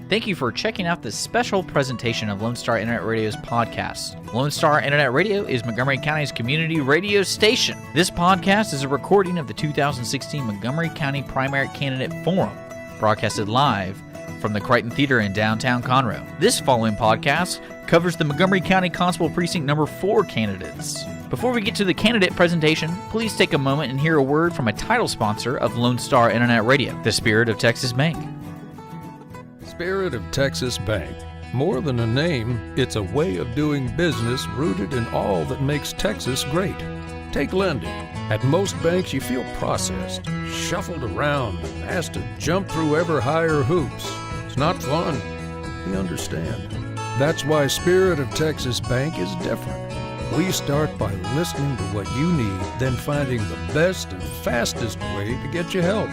Thank you for checking out this special presentation of Lone Star Internet Radio's podcast. Lone Star Internet Radio is Montgomery County's community radio station. This podcast is a recording of the 2016 Montgomery County Primary Candidate Forum, broadcasted live from the Crichton Theater in downtown Conroe. This following podcast covers the Montgomery County Constable Precinct number 4 candidates. Before we get to the candidate presentation, please take a moment and hear a word from a title sponsor of Lone Star Internet Radio, the Spirit of Texas Bank. Spirit of Texas Bank. More than a name, it's a way of doing business rooted in all that makes Texas great. Take lending. At most banks, you feel processed, shuffled around, and asked to jump through ever higher hoops. It's not fun. We understand. That's why Spirit of Texas Bank is different. We start by listening to what you need, then finding the best and fastest way to get you help.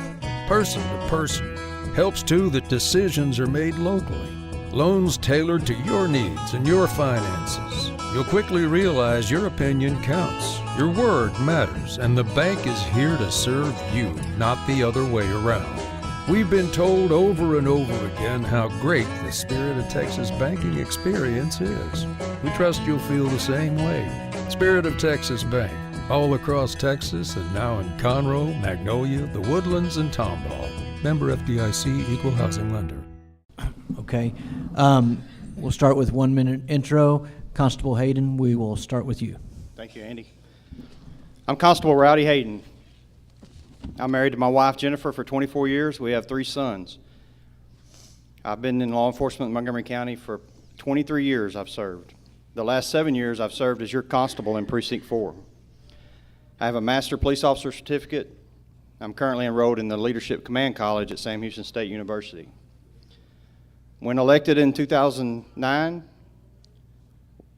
Person to person. Helps, too, that decisions are made locally. Loans tailored to your needs and your finances. You'll quickly realize your opinion counts. Your word matters, and the bank is here to serve you, not the other way around. We've been told over and over again how great the Spirit of Texas banking experience is. We trust you'll feel the same way. Spirit of Texas Bank, all across Texas and now in Conroe, Magnolia, the Woodlands, and Tomball. Member FDIC, Equal Housing Lender. Okay. We'll start with 1 minute intro. Constable Hayden, we will start with you. Thank you, Andy. I'm Constable Rowdy Hayden. I'm married to my wife, Jennifer, for 24 years. We have 3 sons. I've been in law enforcement in Montgomery County for 23 years I've served. The last 7 years I've served as your constable in Precinct 4. I have a Master Police Officer certificate. I'm currently enrolled in the Leadership Command College at Sam Houston State University. When elected in 2009,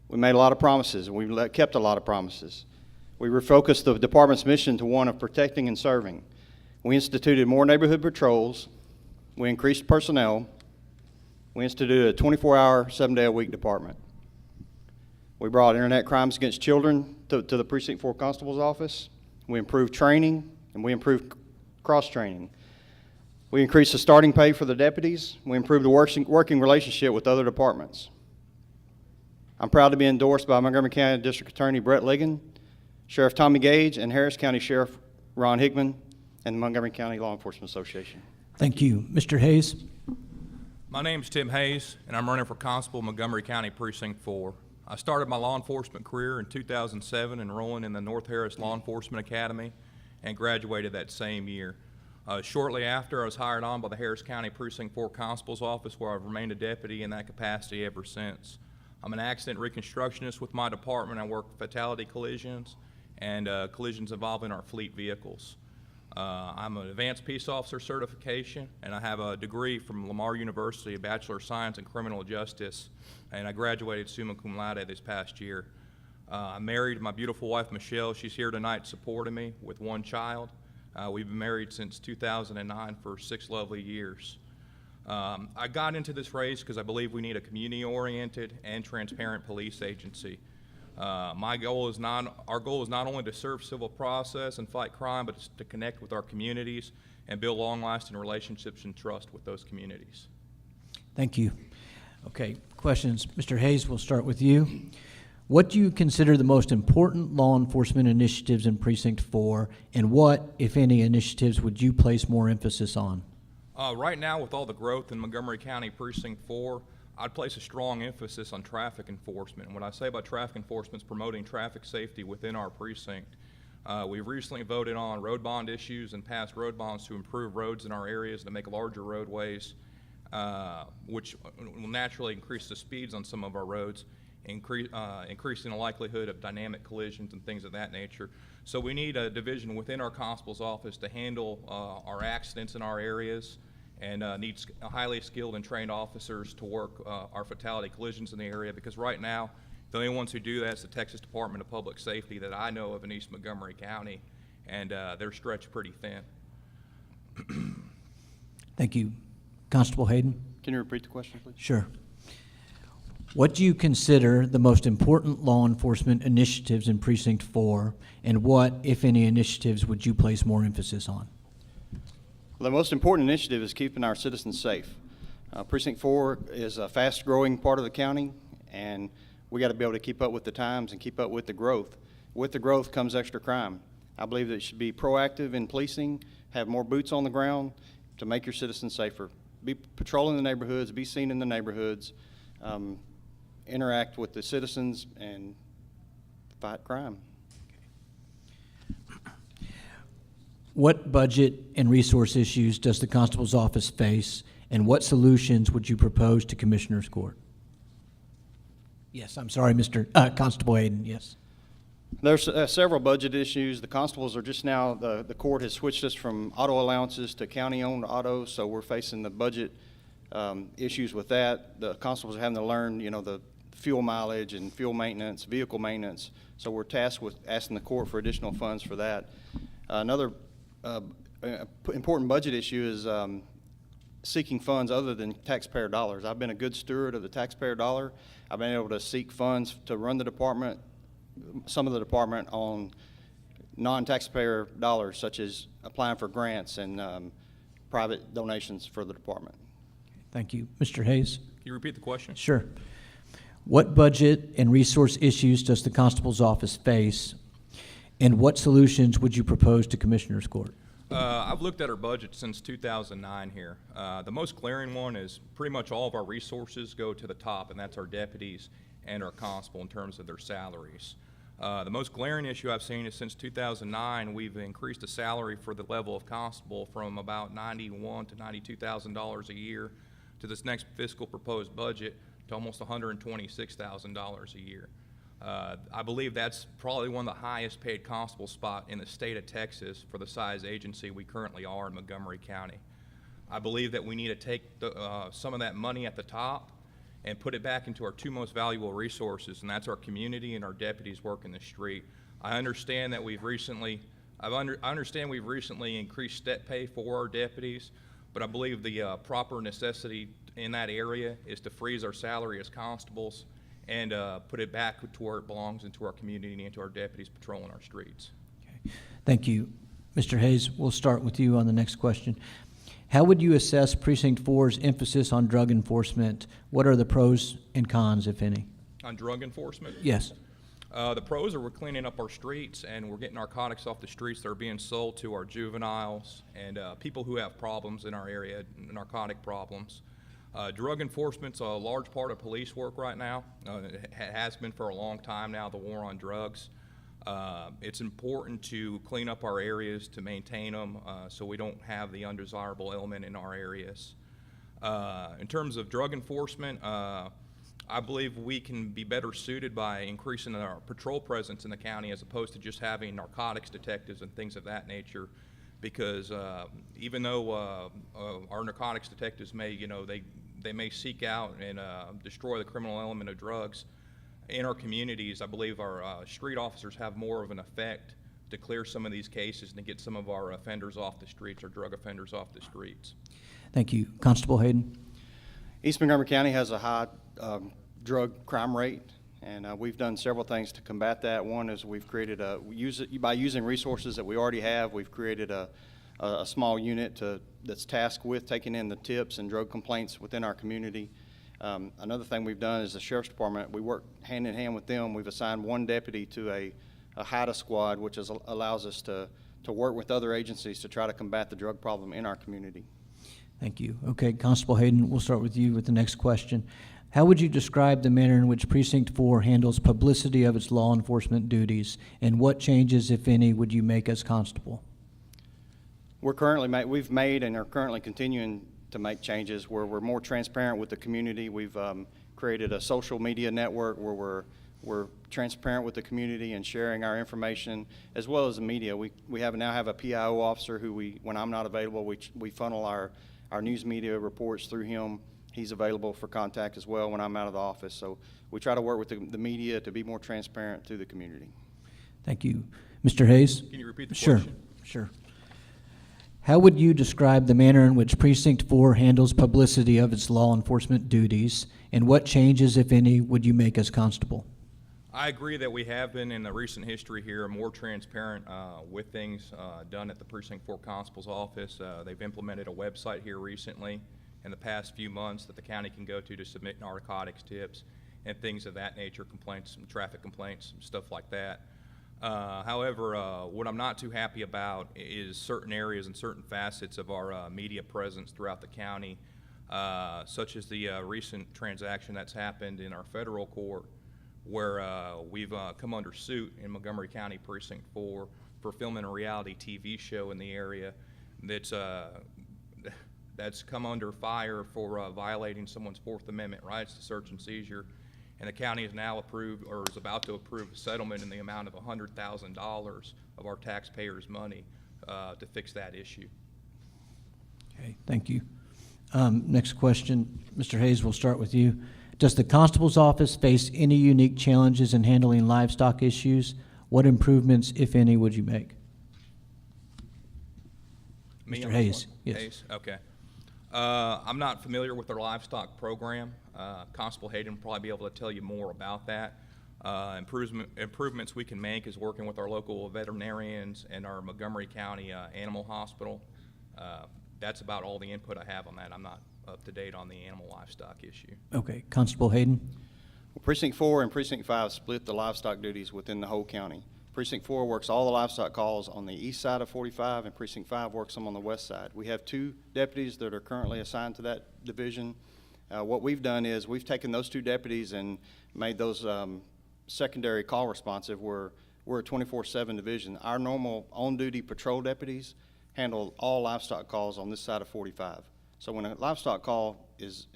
we made a lot of promises, and we kept a lot of promises. We refocused the department's mission to one of protecting and serving. We instituted more neighborhood patrols. We increased personnel. We instituted a 24-hour, 7-day-a-week department. We brought internet crimes against children to the Precinct 4 Constable's office. We improved training, and we improved cross-training. We increased the starting pay for the deputies. We improved the working relationship with other departments. I'm proud to be endorsed by Montgomery County District Attorney Brett Ligon, Sheriff Tommy Gage, and Harris County Sheriff Ron Hickman, and the Montgomery County Law Enforcement Association. Thank you. Mr. Hayes. My name's Tim Hayes, and I'm running for Constable Montgomery County Precinct 4. I started my law enforcement career in 2007 enrolling in the North Harris Law Enforcement Academy and graduated that same year. Shortly after, I was hired on by the Harris County Precinct 4 Constable's Office, where I've remained a deputy in that capacity ever since. I'm an accident reconstructionist with my department. I work fatality collisions and collisions involving our fleet vehicles. I'm an advanced peace officer certification, and I have a degree from Lamar University, a Bachelor of Science in Criminal Justice, and I graduated summa cum laude this past year. I'm married to my beautiful wife, Michelle. She's here tonight supporting me with 1 child. We've been married since 2009 for 6 lovely years. I got into this race because I believe we need a community-oriented and transparent police agency. Our goal is not only to serve civil process and fight crime, but it's to connect with our communities and build long-lasting relationships and trust with those communities. Thank you. Okay, questions. Mr. Hayes, we'll start with you. What do you consider the most important law enforcement initiatives in Precinct 4, and what, if any, initiatives would you place more emphasis on? Right now, with all the growth in Montgomery County Precinct 4, I'd place a strong emphasis on traffic enforcement. And what I say about traffic enforcement is promoting traffic safety within our precinct. We've recently voted on road bond issues and passed road bonds to improve roads in our areas to make larger roadways, which will naturally increase the speeds on some of our roads, increasing the likelihood of dynamic collisions and things of that nature. So we need a division within our constable's office to handle our accidents in our areas, and needs highly skilled and trained officers to work our fatality collisions in the area, because right now the only ones who do that is the Texas Department of Public Safety that I know of in East Montgomery County, and they're stretched pretty thin. Thank you. Constable Hayden? Can you repeat the question, please? Sure. What do you consider the most important law enforcement initiatives in Precinct 4, and what, if any, initiatives would you place more emphasis on? Well, the most important initiative is keeping our citizens safe. Precinct 4 is a fast-growing part of the county, and we got to be able to keep up with the times and keep up with the growth. With the growth comes extra crime. I believe that it should be proactive in policing, have more boots on the ground to make your citizens safer. Be patrolling the neighborhoods, be seen in the neighborhoods, interact with the citizens, and fight crime. What budget and resource issues does the Constable's office face, and what solutions would you propose to Commissioner's Court? Yes, I'm sorry, Mr. Constable Hayden, yes. There's several budget issues. The constables are just now, the court has switched us from auto allowances to county-owned autos, so we're facing the budget issues with that. The constables are having to learn, the fuel mileage and fuel maintenance, vehicle maintenance, so we're tasked with asking the court for additional funds for that. Another important budget issue is seeking funds other than taxpayer dollars. I've been a good steward of the taxpayer dollar. I've been able to seek funds to run the department, some of the department on non-taxpayer dollars, such as applying for grants and private donations for the department. Thank you. Mr. Hayes? Can you repeat the question? Sure. What budget and resource issues does the Constable's office face, and what solutions would you propose to Commissioner's Court? I've looked at our budget since 2009 here. The most glaring one is pretty much all of our resources go to the top, and that's our deputies and our constable in terms of their salaries. The most glaring issue I've seen is since 2009, we've increased the salary for the level of constable from about $91,000 to $92,000 a year to this next fiscal proposed budget to almost $126,000 a year. I believe that's probably one of the highest paid constable spot in the state of Texas for the size agency we currently are in Montgomery County. I believe that we need to take some of that money at the top and put it back into our two most valuable resources, and that's our community and our deputies working the street. I understand that we've recently increased step pay for our deputies, but I believe the proper necessity in that area is to freeze our salary as constables and put it back to where it belongs, into our community and into our deputies patrolling our streets. Okay. Thank you. Mr. Hayes, we'll start with you on the next question. How would you assess Precinct 4's emphasis on drug enforcement? What are the pros and cons, if any? On drug enforcement? Yes. The pros are we're cleaning up our streets and we're getting narcotics off the streets that are being sold to our juveniles and people who have problems in our area, narcotic problems. Drug enforcement's a large part of police work right now. It has been for a long time now, the war on drugs. It's important to clean up our areas, to maintain them, so we don't have the undesirable element in our areas. In terms of drug enforcement, I believe we can be better suited by increasing our patrol presence in the county as opposed to just having narcotics detectives and things of that nature, because even though our narcotics detectives may, they may seek out and destroy the criminal element of drugs, in our communities, I believe our street officers have more of an effect to clear some of these cases and to get some of our offenders off the streets, or drug offenders off the streets. Thank you. Constable Hayden? East Montgomery County has a high drug crime rate, and we've done several things to combat that. One is we've created by using resources that we already have, we've created a small unit that's tasked with taking in the tips and drug complaints within our community. Another thing we've done is the Sheriff's Department. We work hand in hand with them. We've assigned one deputy to a HIDA squad, which allows us to work with other agencies to try to combat the drug problem in our community. Thank you. Okay, Constable Hayden, we'll start with you with the next question. How would you describe the manner in which Precinct 4 handles publicity of its law enforcement duties, and what changes, if any, would you make as constable? We've made and are currently continuing to make changes where we're more transparent with the community. We've created a social media network where we're transparent with the community and sharing our information, as well as the media. We now have a PIO officer who when I'm not available, we funnel our news media reports through him. He's available for contact as well when I'm out of the office. So we try to work with the media to be more transparent to the community. Thank you. Mr. Hayes? Can you repeat the question? Sure. How would you describe the manner in which Precinct 4 handles publicity of its law enforcement duties, and what changes, if any, would you make as constable? I agree that we have been in the recent history here more transparent with things done at the Precinct 4 Constable's office. They've implemented a website here recently, in the past few months that the county can go to submit narcotics tips and things of that nature, complaints, traffic complaints, stuff like that. However, what I'm not too happy about is certain areas and certain facets of our media presence throughout the county, such as the recent transaction that's happened in our federal court, where we've come under suit in Montgomery County Precinct 4 for filming a reality TV show in the area that's come under fire for violating someone's Fourth Amendment rights to search and seizure. And the county has now approved, or is about to approve, a settlement in the amount of $100,000 of our taxpayers' money to fix that issue. Okay, thank you. Next question, Mr. Hayes, we'll start with you. Does the Constable's office face any unique challenges in handling livestock issues? What improvements, if any, would you make? Me Mr. on Hayes, this one? yes. Hayes, okay. I'm not familiar with their livestock program. Constable Hayden will probably be able to tell you more about that. Improvements we can make is working with our local veterinarians and our Montgomery County Animal Hospital. That's about all the input I have on that. I'm not up to date on the animal livestock issue. Okay, Constable Hayden? Well, Precinct 4 and Precinct 5 split the livestock duties within the whole county. Precinct 4 works all the livestock calls on the east side of 45, and Precinct 5 works them on the west side. We have 2 deputies that are currently assigned to that division. What we've done is we've taken those 2 deputies and made those secondary call responsive. We're a 24/7 division. Our normal on-duty patrol deputies handle all livestock calls on this side of 45. So when a livestock call is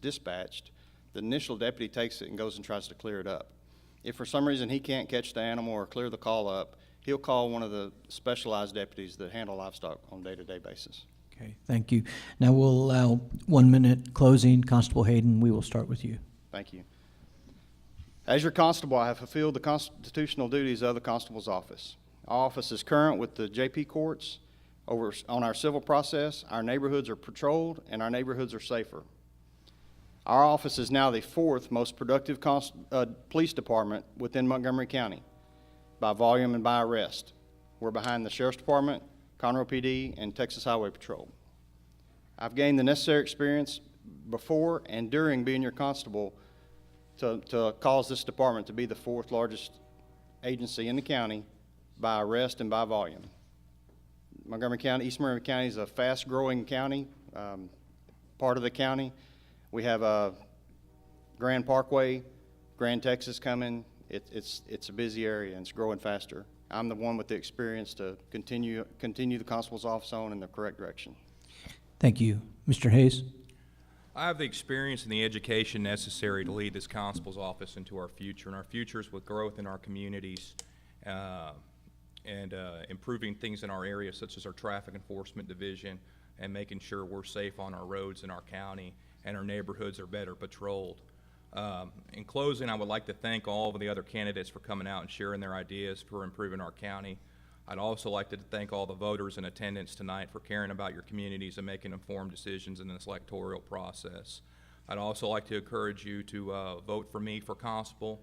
dispatched, the initial deputy takes it and goes and tries to clear it up. If for some reason he can't catch the animal or clear the call up, he'll call one of the specialized deputies that handle livestock on a day-to-day basis. Okay, thank you. Now we'll allow 1 minute closing. Constable Hayden, we will start with you. Thank you. As your constable, I have fulfilled the constitutional duties of the constable's office. Our office is current with the JP courts. On our civil process, our neighborhoods are patrolled and our neighborhoods are safer. Our office is now the 4th most productive police department within Montgomery County by volume and by arrest. We're behind the Sheriff's Department, Conroe PD, and Texas Highway Patrol. I've gained the necessary experience before and during being your constable to cause this department to be the 4th largest agency in the county by arrest and by volume. Montgomery County, East Montgomery County is a fast-growing county, part of the county. We have a Grand Parkway, Grand Texas coming. It's a busy area and it's growing faster. I'm the one with the experience to continue the constable's office on in the correct direction. Thank you. Mr. Hayes? I have the experience and the education necessary to lead this constable's office into our future, and our future is with growth in our communities and improving things in our area, such as our traffic enforcement division, and making sure we're safe on our roads in our county and our neighborhoods are better patrolled. In closing, I would like to thank all of the other candidates for coming out and sharing their ideas for improving our county. I'd also like to thank all the voters in attendance tonight for caring about your communities and making informed decisions in this electoral process. I'd also like to encourage you to vote for me for constable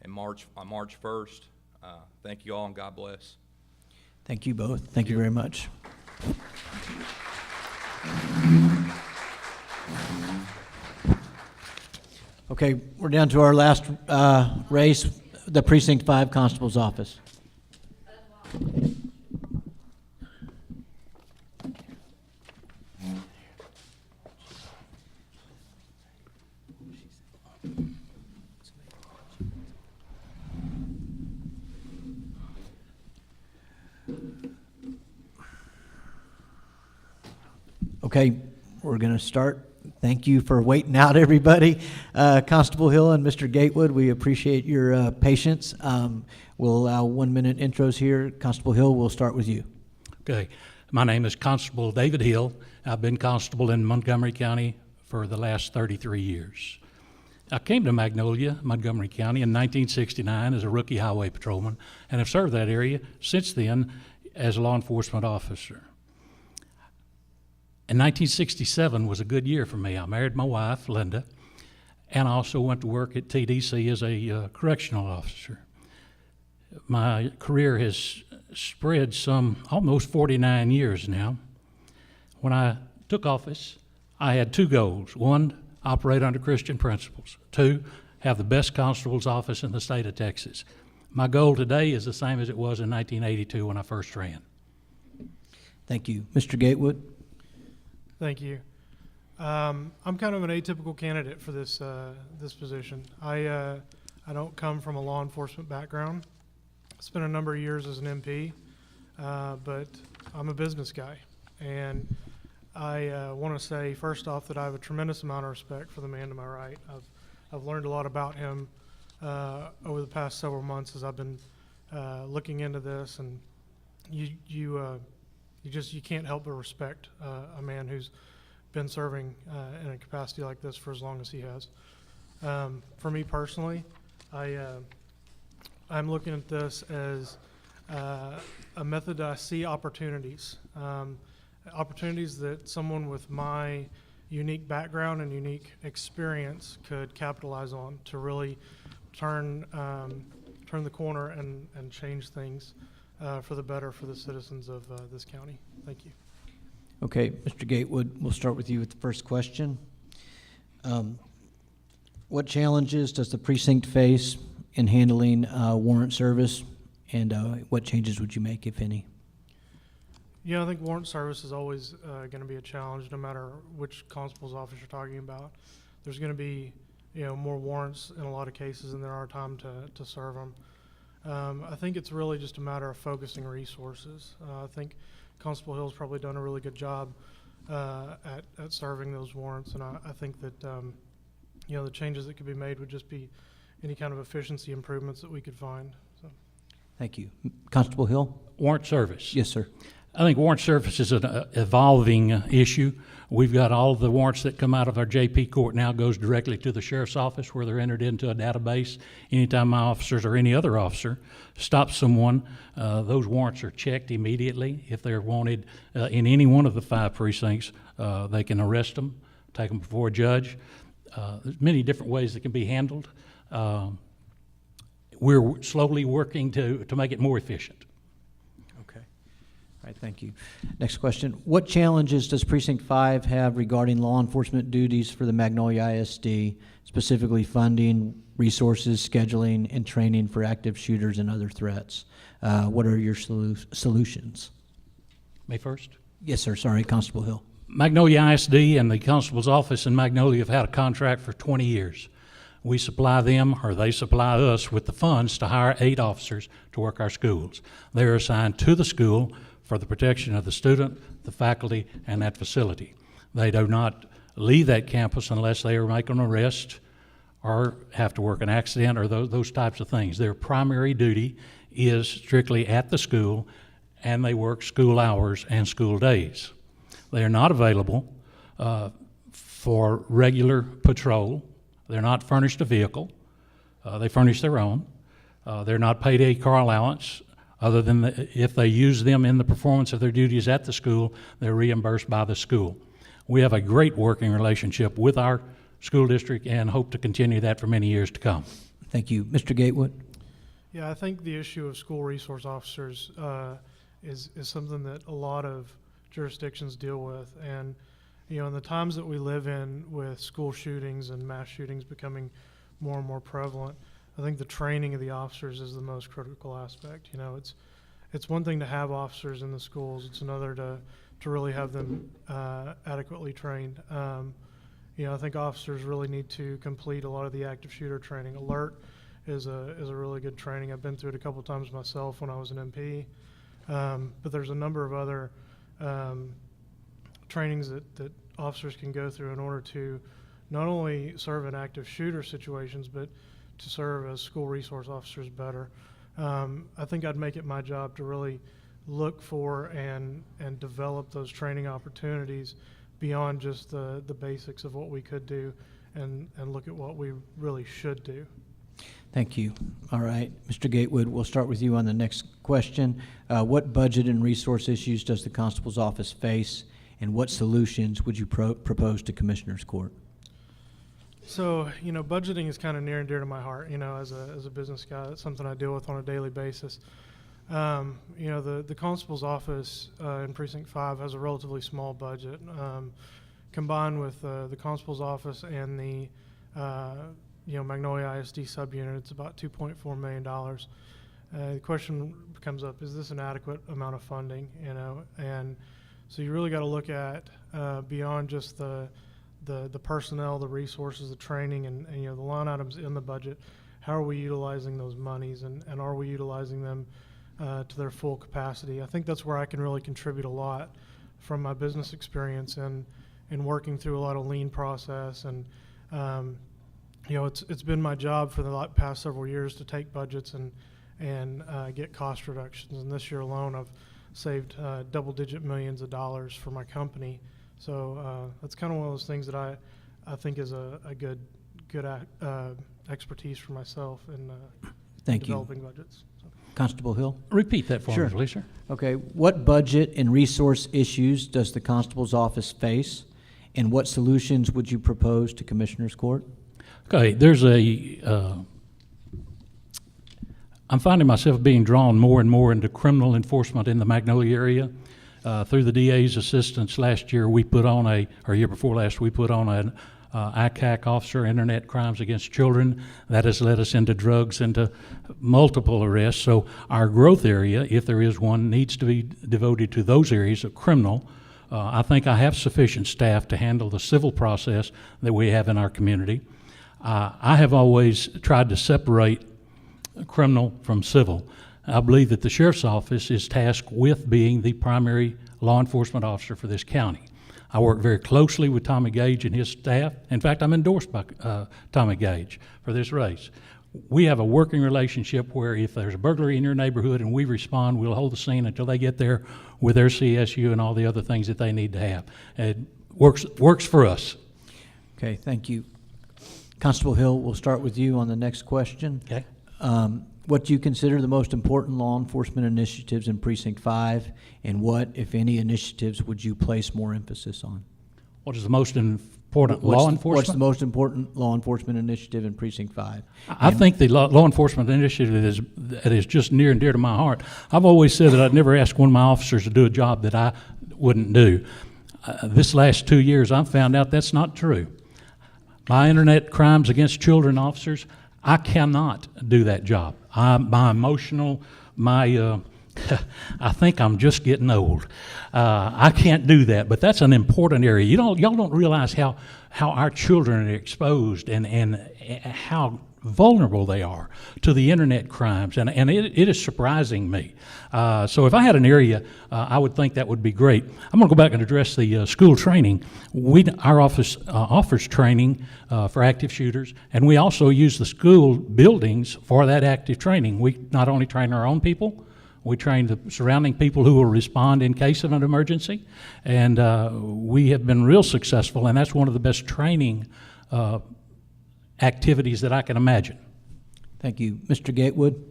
on March 1st. Thank you all, and God bless. Thank you both. Thank you very much. Okay, we're down to our last race, the Precinct 5 Constable's Office. Okay, we're going to start. Thank you for waiting out, everybody. Constable Hill and Mr. Gatewood, we appreciate your patience. We'll allow 1 minute intros here. Constable Hill, we'll start with you. Okay. My name is Constable David Hill. I've been constable in Montgomery County for the last 33 years. I came to Magnolia, Montgomery County in 1969 as a rookie highway patrolman and have served that area since then as a law enforcement officer. And 1967 was a good year for me. I married my wife, Linda, and I also went to work at TDC as a correctional officer. My career has spread some almost 49 years now. When I took office, I had two goals. One, operate under Christian principles. Two, have the best constable's office in the state of Texas. My goal today is the same as it was in 1982 when I first ran. Thank you. Mr. Gatewood? Thank you. I'm kind of an atypical candidate for this this position. I don't come from a law enforcement background. I spent a number of years as an MP, but I'm a business guy, and I want to say first off that I have a tremendous amount of respect for the man to my right. I've learned a lot about him over the past several months as I've been looking into this, and you can't help but respect a man who's been serving in a capacity like this for as long as he has. For me personally, I'm looking at this as a method that I see opportunities, opportunities that someone with my unique background and unique experience could capitalize on to really turn the corner and change things for the better for the citizens of this county. Thank you. Okay, Mr. Gatewood, we'll start with you with the first question. What challenges does the precinct face in handling warrant service, and what changes would you make, if any? Yeah, I think warrant service is always going to be a challenge, no matter which constable's office you're talking about. There's going to be, more warrants in a lot of cases than there are time to serve them. I think it's really just a matter of focusing resources. I think Constable Hill's probably done a really good job at serving those warrants, and I think that the changes that could be made would just be any kind of efficiency improvements that we could find. So. Thank you. Constable Hill? Warrant service. Yes, sir. I think warrant service is an evolving issue. We've got all of the warrants that come out of our JP court now goes directly to the sheriff's office, where they're entered into a database. Anytime my officers or any other officer stops someone, those warrants are checked immediately. If they're wanted in any one of the 5 precincts, they can arrest them, take them before a judge. There's many different ways that can be handled. We're slowly working to make it more efficient. All right, thank you. Next question. What challenges does Precinct 5 have regarding law enforcement duties for the Magnolia ISD, specifically funding, resources, scheduling, and training for active shooters and other threats? What are your solutions? May 1st? Yes, sir. Sorry, Constable Hill. Magnolia ISD and the Constable's office in Magnolia have had a contract for 20 years. We supply them, or they supply us, with the funds to hire 8 officers to work our schools. They are assigned to the school for the protection of the student, the faculty, and that facility. They do not leave that campus unless they are making an arrest or have to work an accident or those types of things. Their primary duty is strictly at the school, and they work school hours and school days. They are not available for regular patrol. They're not furnished a vehicle. They furnish their own. They're not paid a car allowance, other than if they use them in the performance of their duties at the school, they're reimbursed by the school. We have a great working relationship with our school district and hope to continue that for many years to come. Thank you. Mr. Gatewood? Yeah, I think the issue of school resource officers is something that a lot of jurisdictions deal with. And, in the times that we live in with school shootings and mass shootings becoming more and more prevalent, I think the training of the officers is the most critical aspect. It's one thing to have officers in the schools. It's another to really have them adequately trained. I think officers really need to complete a lot of the active shooter training. Alert is a really good training. I've been through it a couple times myself when I was an MP. But there's a number of other trainings that officers can go through in order to not only serve in active shooter situations, but to serve as school resource officers better. I think I'd make it my job to really look for and develop those training opportunities beyond just the basics of what we could do and look at what we really should do. Thank you. All right, Mr. Gatewood, we'll start with you on the next question. What budget and resource issues does the Constable's office face, and what solutions would you propose to Commissioner's Court? So, budgeting is kind of near and dear to my heart, as a business guy. That's something I deal with on a daily basis. The Constable's office in Precinct 5 has a relatively small budget. combined with the constable's office and the Magnolia ISD subunit, it's about $2.4 million. The question comes up: is this an adequate amount of funding? And so you really got to look at beyond just the personnel, the resources, the training, and the line items in the budget. How are we utilizing those monies, and are we utilizing them to their full capacity? I think that's where I can really contribute a lot from my business experience and working through a lot of lean process. And it's been my job for the past several years to take budgets and get cost reductions. And this year alone, I've saved double-digit millions of dollars for my company. So that's kind of one of those things that I think is a good expertise for myself in developing budgets. So. Constable Hill? Repeat that for Sure. me, please, sir. Okay, what budget and resource issues does the constable's office face, and what solutions would you propose to Commissioner's Court? Okay, there's I'm finding myself being drawn more and more into criminal enforcement in the Magnolia area. Through the DA's assistance last year, or year before last, we put on an ICAC officer, Internet Crimes Against Children. That has led us into drugs, into multiple arrests. So our growth area, if there is one, needs to be devoted to those areas of criminal. I think I have sufficient staff to handle the civil process that we have in our community. I have always tried to separate criminal from civil. I believe that the sheriff's office is tasked with being the primary law enforcement officer for this county. I work very closely with Tommy Gage and his staff. In fact, I'm endorsed by Tommy Gage for this race. We have a working relationship where if there's a burglary in your neighborhood and we respond, we'll hold the scene until they get there with their CSU and all the other things that they need to have. It works for us. Okay, thank you. Constable Hill, we'll start with you on the next question. Okay. What do you consider the most important law enforcement initiatives in Precinct 5, and what, if any, initiatives would you place more emphasis on? What is the most important law enforcement? What's the most important law enforcement initiative in Precinct 5? I think the law enforcement initiative that is just near and dear to my heart. I've always said that I'd never ask one of my officers to do a job that I wouldn't do. This last 2 years, I've found out that's not true. My Internet Crimes Against Children officers, I cannot do that job. My emotional, I think I'm just getting old. I can't do that, but that's an important area. Y'all don't realize how our children are exposed and how vulnerable they are to the internet crimes, and it is surprising me. So if I had an area, I would think that would be great. I'm going to go back and address the school training. Our office offers training for active shooters, and we also use the school buildings for that active training. We not only train our own people, we train the surrounding people who will respond in case of an emergency, and we have been real successful, and that's one of the best training activities that I can imagine. Thank you. Mr. Gatewood?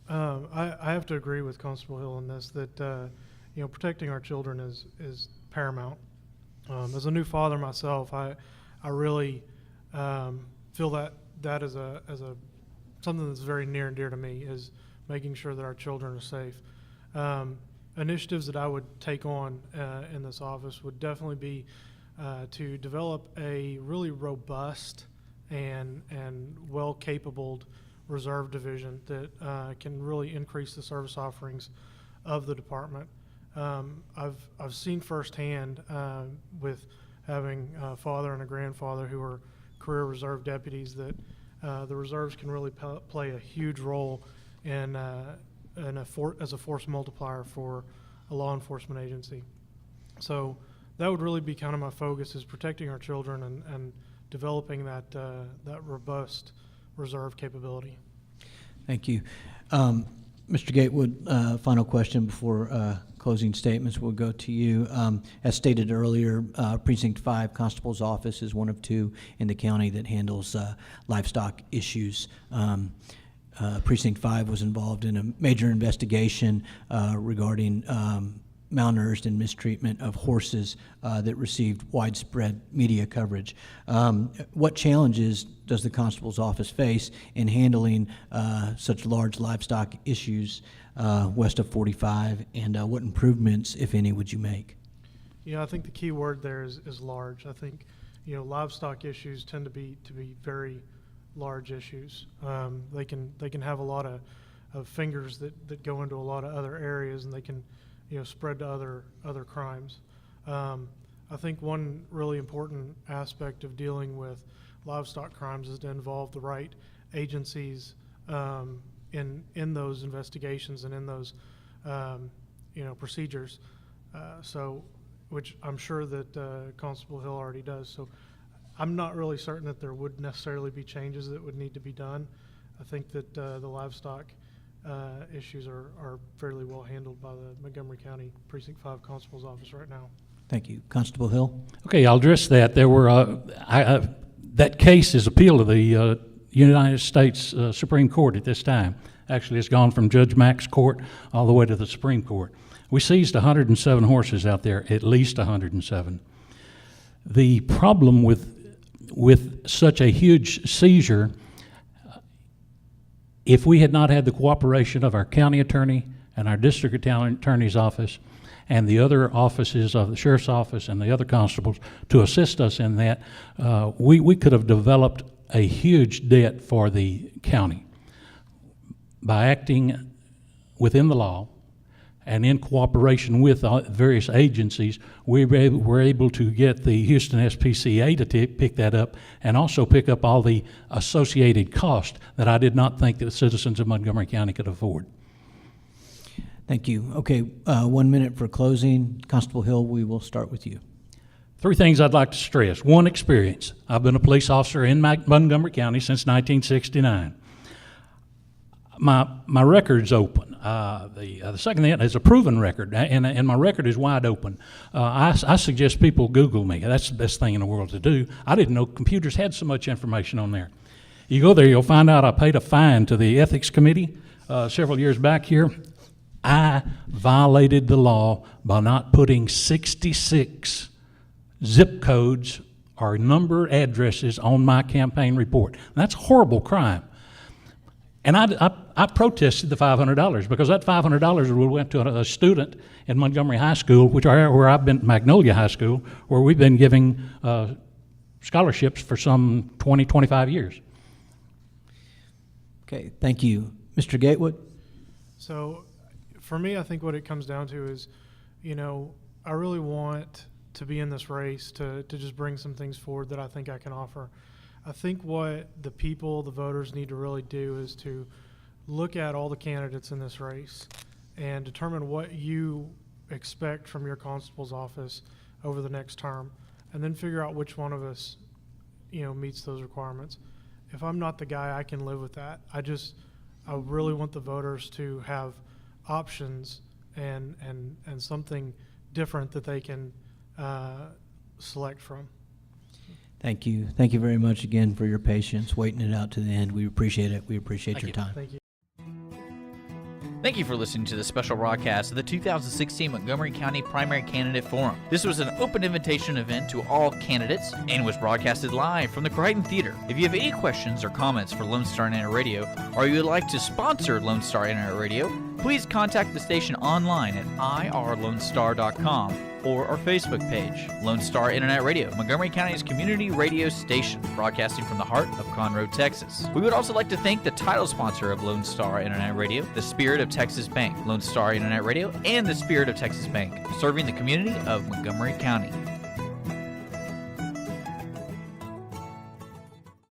I have to agree with Constable Hill on this, that protecting our children is paramount. As a new father myself, I really feel that is a something that's very near and dear to me, is making sure that our children are safe. Initiatives that I would take on in this office would definitely be to develop a really robust and well-capable reserve division that can really increase the service offerings of the department. I've seen firsthand with having a father and a grandfather who are career reserve deputies that the reserves can really play a huge role in as a force multiplier for a law enforcement agency. So that would really be kind of my focus, is protecting our children and developing that robust reserve capability. Thank you. Mr. Gatewood, final question before closing statements. We'll go to you. As stated earlier, Precinct 5 Constable's Office is one of two in the county that handles livestock issues. Precinct 5 was involved in a major investigation regarding malnourished and mistreatment of horses that received widespread media coverage. What challenges does the Constable's Office face in handling such large livestock issues west of 45, and what improvements, if any, would you make? I think the key word there is large. I think, livestock issues tend to be very large issues. They can have a lot of fingers that go into a lot of other areas, and they can, spread to other crimes. I think one really important aspect of dealing with livestock crimes is to involve the right agencies in those investigations and in those procedures. Which I'm sure that Constable Hill already does. So I'm not really certain that there would necessarily be changes that would need to be done. I think that the livestock issues are fairly well handled by the Montgomery County Precinct 5 Constable's Office right now. Thank you. Constable Hill? Okay, I'll address that. There were that case is appealed to the United States Supreme Court at this time. Actually, it's gone from Judge Mack's court all the way to the Supreme Court. We seized 107 horses out there, at least 107. The problem with such a huge seizure, if we had not had the cooperation of our county attorney and our district attorney's office and the other offices of the sheriff's office and the other constables to assist us in that, we could have developed a huge debt for the county. By acting within the law and in cooperation with various agencies, we were able to get the Houston SPCA to pick that up and also pick up all the associated cost that I did not think that the citizens of Montgomery County could afford. Thank you. Okay, 1 minute for closing. Constable Hill, we will start with you. 3 things I'd like to stress. 1, experience. I've been a police officer in Montgomery County since 1969. My record's open. The second thing is a proven record, and my record is wide open. I suggest people Google me. That's the best thing in the world to do. I didn't know computers had so much information on there. You go there, you'll find out I paid a fine to the Ethics Committee several years back here. I violated the law by not putting 66 zip codes or number addresses on my campaign report. That's a horrible crime. And I protested the $500 because that $500 went to a student in Montgomery High School, where I've been, Magnolia High School, where we've been giving scholarships for some 20, 25 years. Okay, thank you. Mr. Gatewood? So for me, I think what it comes down to is, I really want to be in this race to just bring some things forward that I think I can offer. I think what the people, the voters, need to really do is to look at all the candidates in this race and determine what you expect from your constable's office over the next term, and then figure out which one of us, meets those requirements. If I'm not the guy, I can live with that. I really want the voters to have options and something different that they can select from. Thank you. Thank you very much again for your patience, waiting it out to the end. We appreciate it. We appreciate your time. Thank you. Thank you for listening to the special broadcast of the 2016 Montgomery County Primary Candidate Forum. This was an open invitation event to all candidates and was broadcasted live from the Crichton Theater. If you have any questions or comments for Lone Star Internet Radio, or you would like to sponsor Lone Star Internet Radio, please contact the station online at irlonestar.com or our Facebook page, Lone Star Internet Radio, Montgomery County's community radio station, broadcasting from the heart of Conroe, Texas. We would also like to thank the title sponsor of Lone Star Internet Radio, the Spirit of Texas Bank, Lone Star Internet Radio, and the Spirit of Texas Bank, serving the community of Montgomery County.